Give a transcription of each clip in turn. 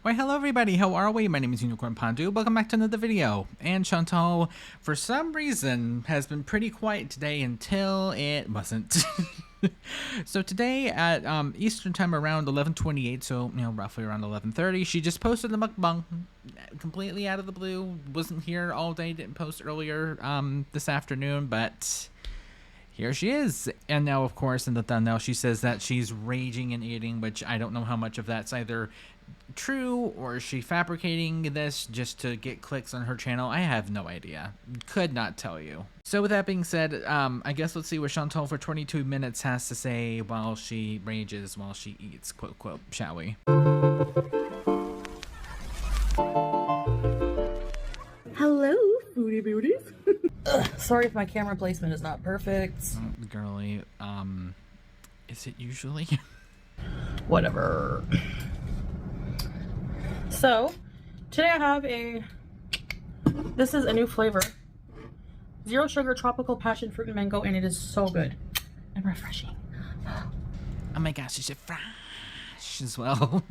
Why, hello everybody, how are we? My name is Unicorn Pandu. Welcome back to another video. And Shantal, for some reason, has been pretty quiet today until it wasn't. So today at Eastern time around 11:28, so roughly around 11:30, she just posted a mukbang completely out of the blue. Wasn't here all day, didn't post earlier this afternoon, but here she is. And now, of course, in the thumbnail, she says that she's raging and eating, which I don't know how much of that's either true or is she fabricating this just to get clicks on her channel. I have no idea. Could not tell you. So with that being said, I guess let's see what Shantal for 22 minutes has to say while she rages, while she eats, quote, quote, shall we? Hello, foodie beauties. Sorry if my camera placement is not perfect. Girly, is it usually? Whatever. So, today I have this is a new flavor. Zero sugar tropical passion fruit and mango, and it is so good and refreshing. Oh my gosh, it's fresh as well.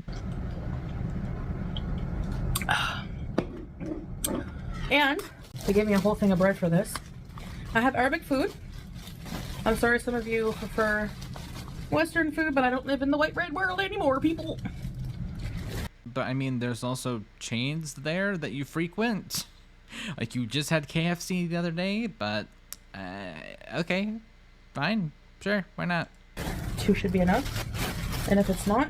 And they gave me a whole thing of bread for this. I have Arabic food. I'm sorry some of you prefer Western food, but I don't live in the white bread world anymore, people. But I mean, there's also chains there that you frequent. Like you just had KFC the other day, but okay, fine, sure, why not? 2 should be enough. And if it's not,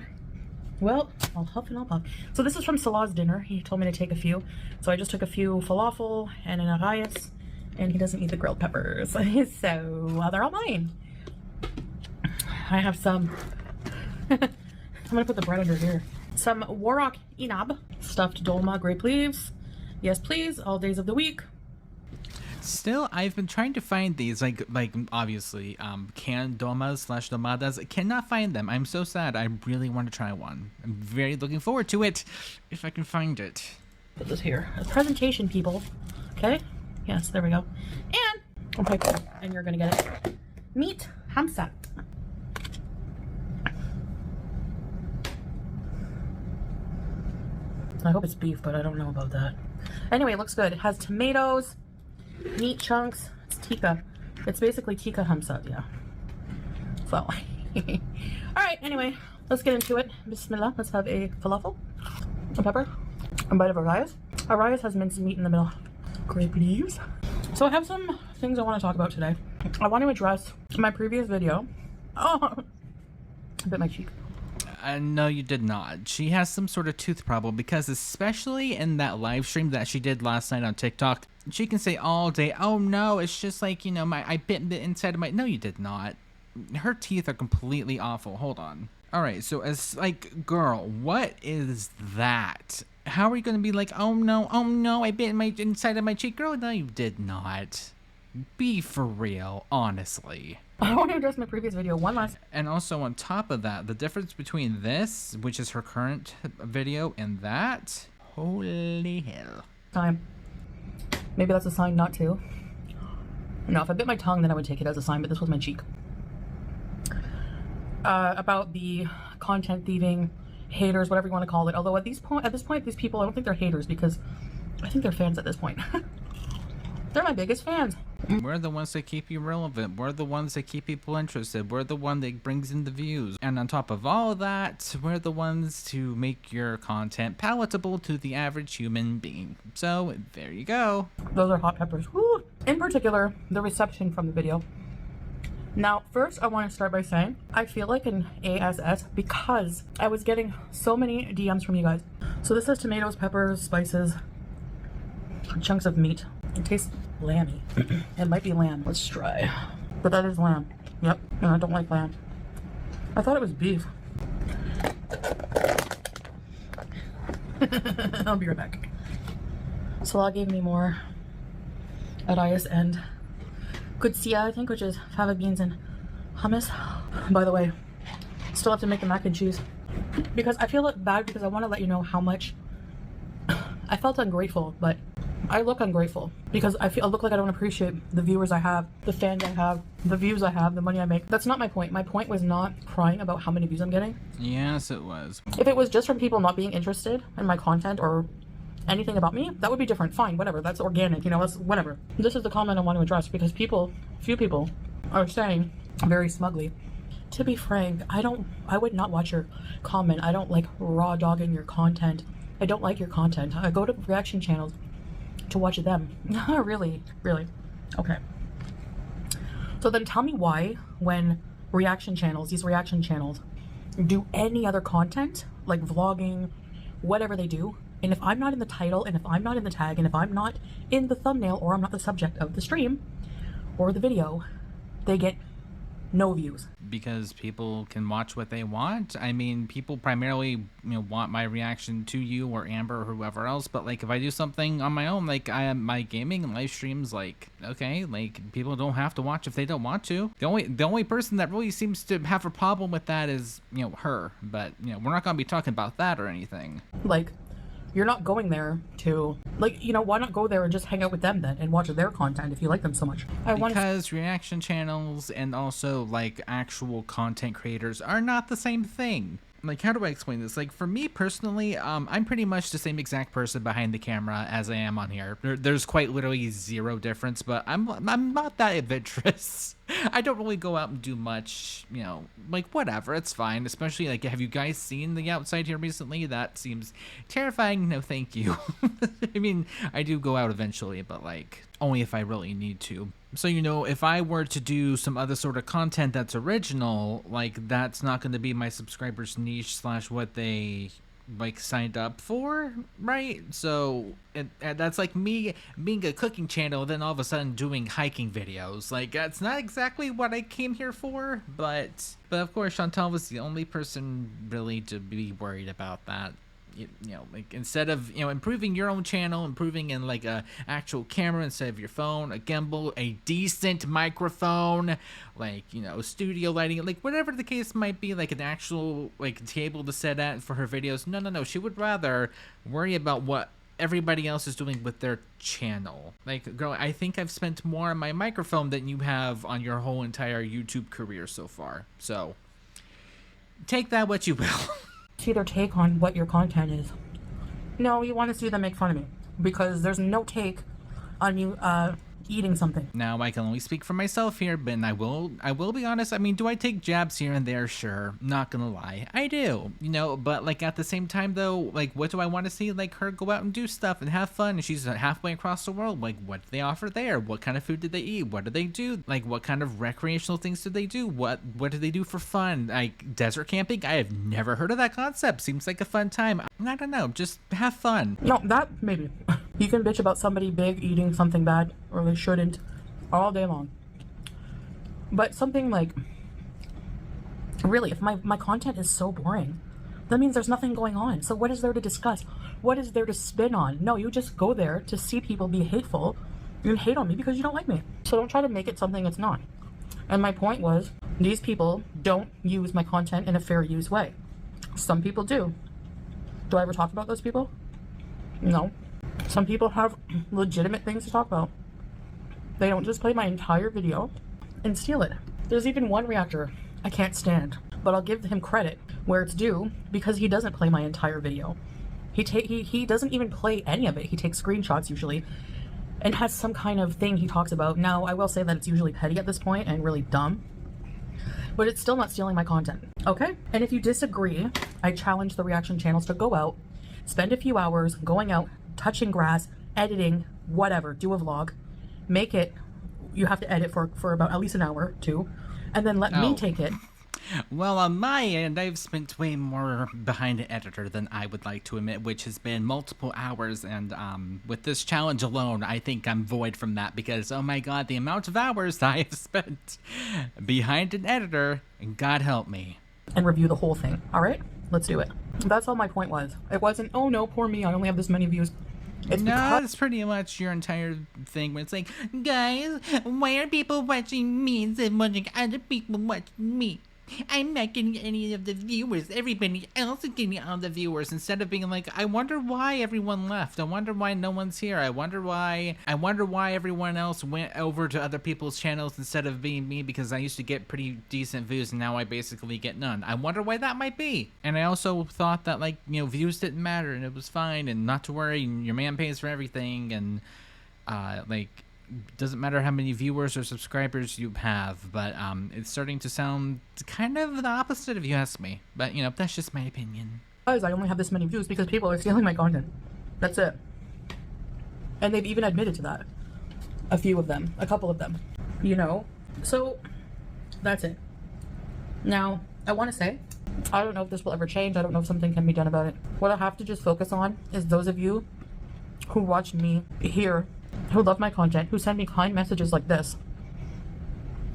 well, I'll huff and I'll puff. So this is from Salah's dinner. He told me to take a few. So I just took a few falafel and an Aras, and he doesn't eat the grilled peppers. So they're all mine. I have some, I'm gonna put the bread under here. Some Warok Inab, stuffed dolma grape leaves. Yes, please, all days of the week. Still, I've been trying to find these, like obviously, canned dolmas / domadas. I cannot find them. I'm so sad. I really want to try one. I'm very looking forward to it, if I can find it. Put this here. A presentation, people. Okay? Yes, there we go. And, okay, cool. And you're gonna get it. Meat hamsat. I hope it's beef, but I don't know about that. Anyway, it looks good. It has tomatoes, meat chunks. It's tikka. It's basically tikka hamsat, yeah. So, alright, anyway, let's get into it. Bismillah. Let's have a falafel, a pepper, a bite of Aras. Aras has minced meat in the middle. Grape leaves. So I have some things I want to talk about today. I want to address my previous video. Oh, I bit my cheek. No, you did not. She has some sort of tooth problem because especially in that live stream that she did last night on TikTok, she can say all day, oh no, it's just like, I bit the inside of my... No, you did not. Her teeth are completely awful. Hold on. All right, so as like, girl, what is that? How are you going to be like, oh no, I bit my inside of my cheek? Girl, no, you did not. Be for real, honestly. I want to address my previous video one last. And also on top of that, the difference between this, which is her current video, and that, holy hell. Time. Maybe that's a sign not to. No, if I bit my tongue, then I would take it as a sign, but this was my cheek. About the content thieving, haters, whatever you want to call it. Although at this point, these people, I don't think they're haters because I think they're fans at this point. They're my biggest fans. We're the ones that keep you relevant. We're the ones that keep people interested. We're the one that brings in the views. And on top of all of that, we're the ones to make your content palatable to the average human being. So there you go. Those are hot peppers. Woo! In particular, the reception from the video. Now, first, I want to start by saying I feel like an ASS because I was getting so many DMs from you guys. So this is tomatoes, peppers, spices, chunks of meat. It tastes lamby. It might be lamb. Let's try. But that is lamb. Yep. And I don't like lamb. I thought it was beef. I'll be right back. Salah gave me more Aras and Kudsia, I think, which is fava beans and hummus. By the way, still have to make the mac and cheese because I feel bad because I want to let you know how much I felt ungrateful, but I look ungrateful because I look like I don't appreciate the viewers I have, the fans I have, the views I have, the money I make. That's not my point. My point was not crying about how many views I'm getting. Yes, it was. If it was just from people not being interested in my content or anything about me, that would be different. Fine, whatever. That's organic, you know, that's whatever. This is the comment I want to address because few people are saying very smugly, to be frank, I would not watch your comment. I don't like raw dogging your content. I don't like your content. I go to reaction channels to watch them. Really? Really? Okay. So then tell me why when these reaction channels do any other content, like vlogging, whatever they do, and if I'm not in the title, and if I'm not in the tag, and if I'm not in the thumbnail, or I'm not the subject of the stream or the video, they get no views. Because people can watch what they want. I mean, people primarily, want my reaction to you or Amber or whoever else. But like, if I do something on my own, like my gaming and live streams, like, okay, like people don't have to watch if they don't want to. The only person that really seems to have a problem with that is her. But we're not gonna be talking about that or anything. Like, you're not going there to, like, why not go there and just hang out with them then and watch their content if you like them so much? Because reaction channels and also, like, actual content creators are not the same thing. Like, how do I explain this? Like, for me personally, I'm pretty much the same exact person behind the camera as I am on here. There's quite literally zero difference, but I'm not that adventurous. I don't really go out and do much, like, whatever, it's fine. Especially, like, have you guys seen the outside here recently? That seems terrifying. No, thank you. I mean, I do go out eventually, but, like, only if I really need to. So, if I were to do some other sort of content that's original, like, that's not going to be my subscribers' niche / what they, like, signed up for, right? So, that's like me being a cooking channel, then all of a sudden doing hiking videos. Like, that's not exactly what I came here for, but of course, Shantal was the only person really to be worried about that. Like, instead of improving your own channel, improving in like a actual camera instead of your phone, a gimbal, a decent microphone, like studio lighting, like whatever the case might be, like an actual like table to sit at for her videos. No, she would rather worry about what everybody else is doing with their channel. Like, girl, I think I've spent more on my microphone than you have on your whole entire YouTube career so far. So take that what you will. See their take on what your content is. No, you want to see them make fun of me because there's no take on you eating something. Now, I can only speak for myself here, but I will be honest. I mean, do I take jabs here and there? Sure. Not gonna lie. I do, but like at the same time though, like what do I want to see? Like her go out and do stuff and have fun, and she's halfway across the world. Like what do they offer there? What kind of food did they eat? What do they do? Like what kind of recreational things did they do? What do they do for fun? Like desert camping? I have never heard of that concept. Seems like a fun time. I don't know. Just have fun. No, that maybe. You can bitch about somebody big eating something bad, or they shouldn't, all day long. But something like, really, if my content is so boring, that means there's nothing going on. So what is there to discuss? What is there to spin on? No, you just go there to see people be hateful and hate on me because you don't like me. So don't try to make it something it's not. And my point was, these people don't use my content in a fair use way. Some people do. Do I ever talk about those people? No. Some people have legitimate things to talk about. They don't just play my entire video and steal it. There's even one reactor I can't stand, but I'll give him credit where it's due because he doesn't play my entire video. He doesn't even play any of it. He takes screenshots usually and has some kind of thing he talks about. Now, I will say that it's usually petty at this point and really dumb, but it's still not stealing my content, okay? And if you disagree, I challenge the reaction channels to go out, spend a few hours going out, touching grass, editing, whatever, do a vlog, make it, you have to edit for about at least an hour, 2, and then let me take it. Well, on my end, I've spent way more behind an editor than I would like to admit, which has been multiple hours, and with this challenge alone, I think I'm void from that because, oh my god, the amount of hours that I have spent behind an editor, and God help me. And review the whole thing, alright? Let's do it. That's all my point was. It wasn't, oh no, poor me, I only have this many views. It's pretty much your entire thing where it's like, guys, why are people watching me instead of watching other people watch me? I'm not getting any of the viewers. Everybody else is getting all the viewers. Instead of being like, I wonder why everyone left. I wonder why no one's here. I wonder why everyone else went over to other people's channels instead of being me, because I used to get pretty decent views and now I basically get none. I wonder why that might be. And I also thought that, like, you know, views didn't matter and it was fine and not to worry, and your man pays for everything, and like, doesn't matter how many viewers or subscribers you have, but it's starting to sound kind of the opposite if you ask me. But, you know, that's just my opinion. Guys, I only have this many views because people are stealing my content. That's it. And they've even admitted to that. A few of them. A couple of them. You know? So, that's it. Now, I want to say, I don't know if this will ever change. I don't know if something can be done about it. What I have to just focus on is those of you who watch me here, who love my content, who send me kind messages like this.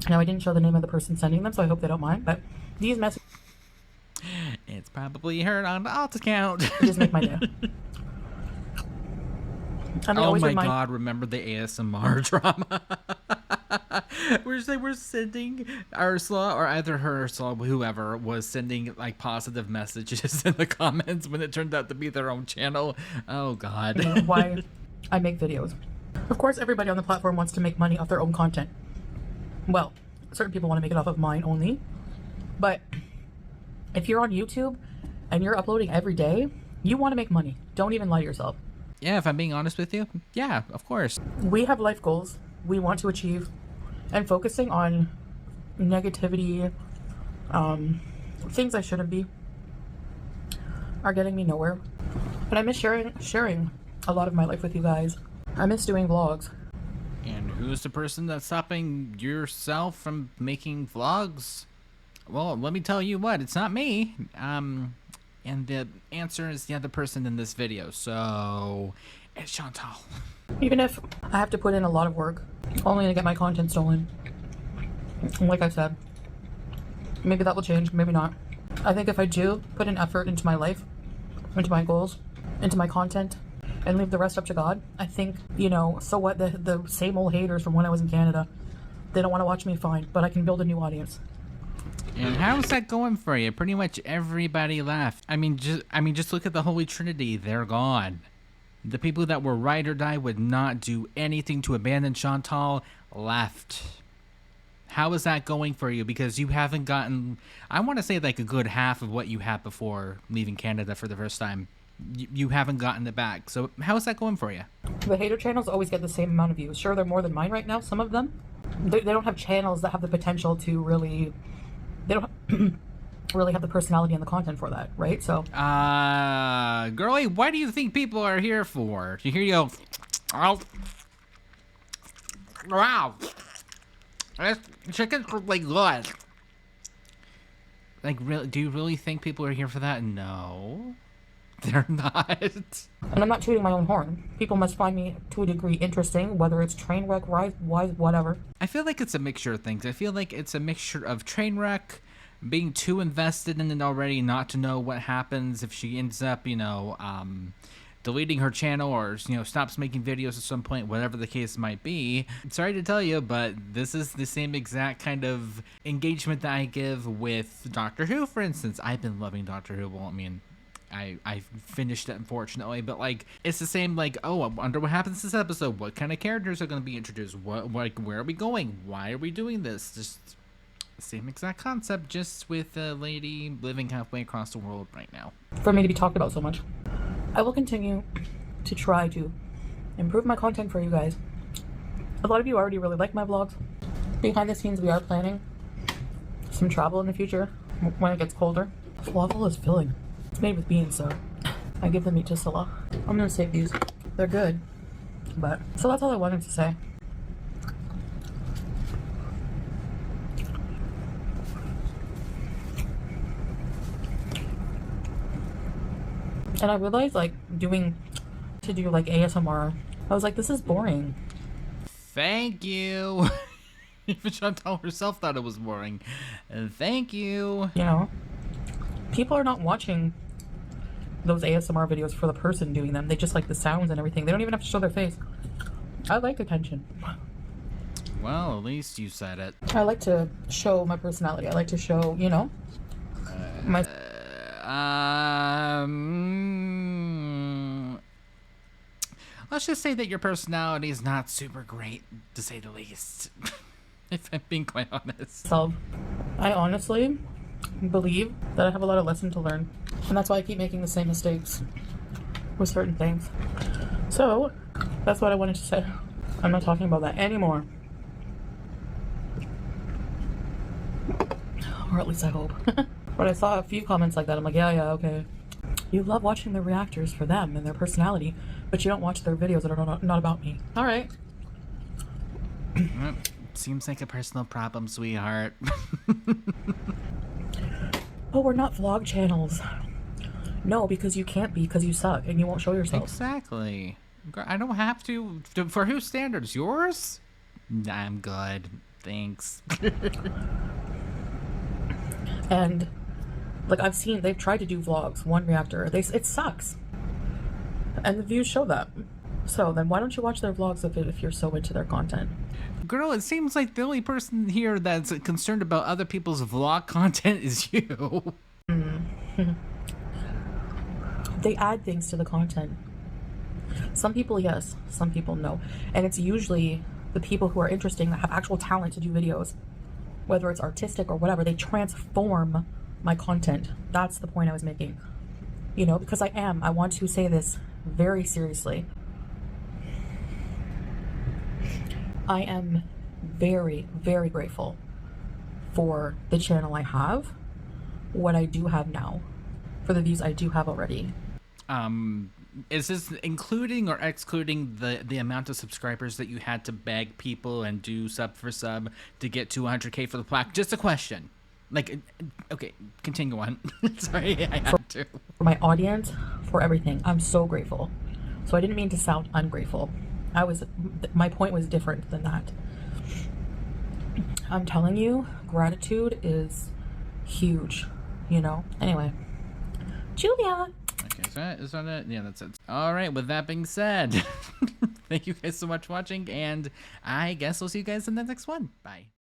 Now, I didn't show the name of the person sending them, so I hope they don't mind, but these messages... It's probably heard on the alt account. just make my day. And oh my god, remember the ASMR drama? Where they were sending Ursula, or either her, Ursula, whoever, was sending like positive messages in the comments when it turned out to be their own channel. Oh god. You know, why I make videos. Of course, everybody on the platform wants to make money off their own content. Well, certain people want to make it off of mine only. But if you're on YouTube and you're uploading every day, you want to make money. Don't even lie to yourself. Yeah, if I'm being honest with you, yeah, of course. We have life goals we want to achieve, and focusing on negativity, things I shouldn't be, are getting me nowhere. But I miss sharing a lot of my life with you guys. I miss doing vlogs. And who's the person that's stopping yourself from making vlogs? Well, let me tell you what, it's not me. And the answer is the other person in this video, so it's Shantal. Even if I have to put in a lot of work, only to get my content stolen. Like I said, maybe that will change, maybe not. I think if I do put an effort into my life, into my goals, into my content, and leave the rest up to God, I think, you know, so what, the same old haters from when I was in Canada, they don't want to watch me, fine, but I can build a new audience. And how's that going for you? Pretty much everybody left. I mean, just look at the Holy Trinity. They're gone. The people that were ride or die would not do anything to abandon Shantal left. How is that going for you? Because you haven't gotten, I want to say, like a good half of what you had before leaving Canada for the first time. You haven't gotten it back. So how is that going for you? The hater channels always get the same amount of views. Sure, they're more than mine right now, some of them. They don't have channels that have the potential to really... They don't really have the personality and the content for that, right? So, girlie, what do you think people are here for? You hear you go, oh, wow, this chicken's like good. Like, really, do you really think people are here for that? No, they're not. And I'm not tooting my own horn. People must find me, to a degree, interesting, whether it's train wreck, wise, whatever. I feel like it's a mixture of things. I feel like it's a mixture of train wreck, being too invested in it already, not to know what happens if she ends up, you know, deleting her channel or, you know, stops making videos at some point, whatever the case might be. Sorry to tell you, but this is the same exact kind of engagement that I give with Doctor Who, for instance. I've been loving Doctor Who. Well, I mean, I finished it, unfortunately, but like, it's the same, like, oh, I wonder what happens this episode, what kind of characters are going to be introduced, what, like, where are we going, why are we doing this? Just the same exact concept, just with a lady living halfway across the world right now. For me to be talked about so much. I will continue to try to improve my content for you guys. A lot of you already really like my vlogs. Behind the scenes, we are planning some travel in the future when it gets colder. Falafel is filling. It's made with beans, so I give the meat to Scylla. I'm gonna save these. They're good. But, so that's all I wanted to say. And I realized, like, to do like ASMR, I was like, this is boring. Thank you. Even Shantal herself thought it was boring. Thank you. You know, people are not watching those ASMR videos for the person doing them. They just like the sounds and everything. They don't even have to show their face. I like attention. Well, at least you said it. I like to show my personality. I like to show, you know, my... Let's just say that your personality is not super great, to say the least. If I'm being quite honest. self. I honestly believe that I have a lot of lessons to learn. And that's why I keep making the same mistakes with certain things. So, that's what I wanted to say. I'm not talking about that anymore. Or at least I hope. But I saw a few comments like that. I'm like, yeah, okay. You love watching the reactors for them and their personality, but you don't watch their videos that are not about me. All right. Seems like a personal problem, sweetheart. Oh, we're not vlog channels. No, because you can't be, because you suck and you won't show yourself. Exactly. I don't have to. For whose standards? Yours? I'm good. Thanks. And like I've seen, they've tried to do vlogs, one reactor. It sucks. And the views show that. So then why don't you watch their vlogs if you're so into their content? Girl, it seems like the only person here that's concerned about other people's vlog content is you. They add things to the content. Some people, yes. Some people, no. And it's usually the people who are interesting that have actual talent to do videos. Whether it's artistic or whatever, they transform my content. That's the point I was making. You know, because I want to say this very seriously. I am very, very grateful for the channel I have, what I do have now, for the views I do have already. Is this including or excluding the amount of subscribers that you had to beg people and do sub for sub to get to 100K for the plaque? Just a question. Like, okay, continue on. Sorry, I had to. For my audience, for everything, I'm so grateful. So I didn't mean to sound ungrateful. My point was different than that. I'm telling you, gratitude is huge, you know? Anyway, Julia. Okay, is that it? Yeah, that's it. All right, with that being said, thank you guys so much for watching, and I guess we'll see you guys in the next one. Bye.